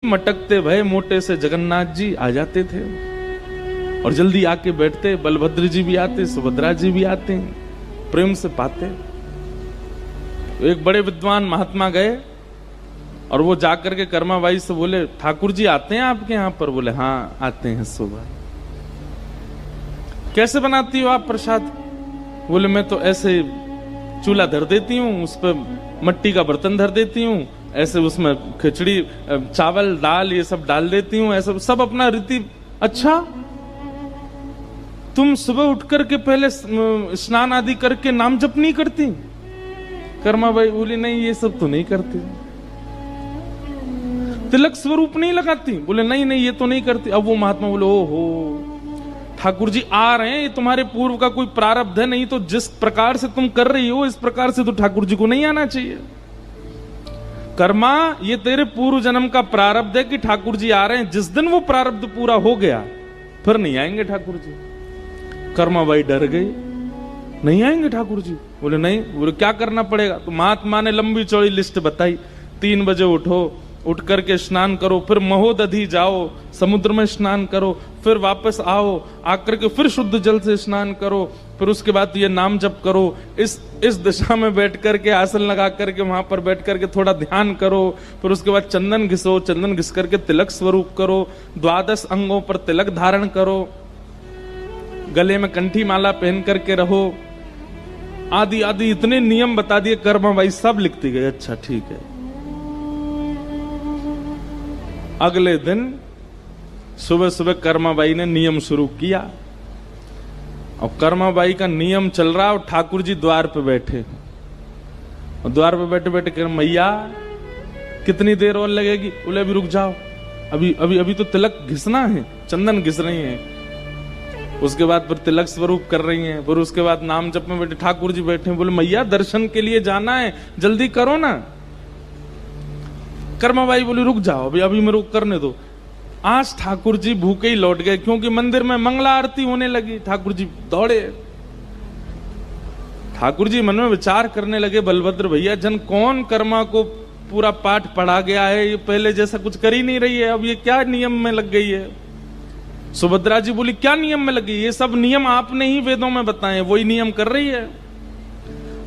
मटकते भय मोटे से जगन्नाथ जी आ जाते थे और जल्दी आके बैठते। बलभद्र जी भी आते, सुभद्रा जी भी आते, प्रेम से पाते। एक बड़े विद्वान महात्मा गए और वो जाकर के कर्माबाई से बोले, ठाकुर जी आते हैं आपके यहां पर? बोले हाँ आते हैं सुबह। कैसे बनाती हो आप प्रसाद? बोले मैं तो ऐसे चूल्हा धर देती हूँ, उस पर मट्टी का बर्तन धर देती हूँ, ऐसे उसमें खिचड़ी चावल दाल ये सब डाल देती हूँ, ऐसा सब अपना रीति। अच्छा, तुम सुबह उठ करके पहले स्नान आदि करके नाम जप नहीं करती? कर्माबाई बोली नहीं ये सब तो नहीं करती। तिलक स्वरूप नहीं लगाती? बोले नहीं नहीं ये तो नहीं करती। अब वो महात्मा बोले ओहो ठाकुर जी आ रहे हैं, ये तुम्हारे पूर्व का कोई प्रारब्ध है, नहीं तो जिस प्रकार से तुम कर रही हो इस प्रकार से तो ठाकुर जी को नहीं आना चाहिए। कर्मा ये तेरे पूर्व जन्म का प्रारब्ध है कि ठाकुर जी आ रहे हैं, जिस दिन वो प्रारब्ध पूरा हो गया फिर नहीं आएंगे ठाकुर जी। कर्माबाई डर गई, नहीं आएंगे ठाकुर जी? बोले नहीं। बोले क्या करना पड़ेगा? तो महात्मा ने लंबी चौड़ी लिस्ट बताई। 3 बजे उठो, उठ करके स्नान करो, फिर महोदधि जाओ, समुद्र में स्नान करो, फिर वापस आओ, आकर के फिर शुद्ध जल से स्नान करो, फिर उसके बाद ये नाम जप करो, इस दिशा में बैठ करके आसन लगा करके वहां पर बैठ करके थोड़ा ध्यान करो, फिर उसके बाद चंदन घिसो, चंदन घिस करके तिलक स्वरूप करो, 12 अंगों पर तिलक धारण करो, गले में कंठी माला पहन करके रहो, आदि आदि इतने नियम बता दिए। कर्माबाई सब लिखती गई, अच्छा ठीक है। अगले दिन सुबह सुबह कर्माबाई ने नियम शुरू किया और कर्माबाई का नियम चल रहा और ठाकुर जी द्वार पे बैठे और द्वार पे बैठे बैठे कह मैया कितनी देर और लगेगी? बोले अभी रुक जाओ, अभी अभी अभी तो तिलक घिसना है, चंदन घिस रही हैं, उसके बाद फिर तिलक स्वरूप कर रही हैं, फिर उसके बाद नाम जप में बैठे। ठाकुर जी बैठे, बोले मैया दर्शन के लिए जाना है, जल्दी करो ना। कर्माबाई बोली रुक जाओ, अभी अभी मेरे को करने दो। आज ठाकुर जी भूखे ही लौट गए क्योंकि मंदिर में मंगला आरती होने लगी। ठाकुर जी दौड़े, ठाकुर जी मन में विचार करने लगे, बलभद्र भैया जन कौन कर्मा को पूरा पाठ पढ़ा गया है, ये पहले जैसा कुछ कर ही नहीं रही है, अब ये क्या नियम में लग गई है। सुभद्रा जी बोली क्या नियम में लगी? ये सब नियम आपने ही वेदों में बताए, वही नियम कर रही है।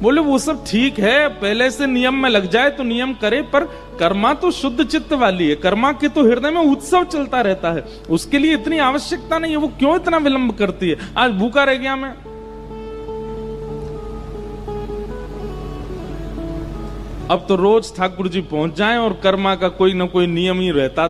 बोले वो सब ठीक है, पहले से नियम में लग जाए तो नियम करे, पर कर्मा तो शुद्ध चित्त वाली है, कर्मा के तो हृदय में उत्सव चलता रहता है, उसके लिए इतनी आवश्यकता नहीं है, वो क्यों इतना विलंब करती है? आज भूखा रह गया मैं। अब तो रोज ठाकुर जी पहुंच जाएं और कर्मा का कोई ना कोई नियम ही रहता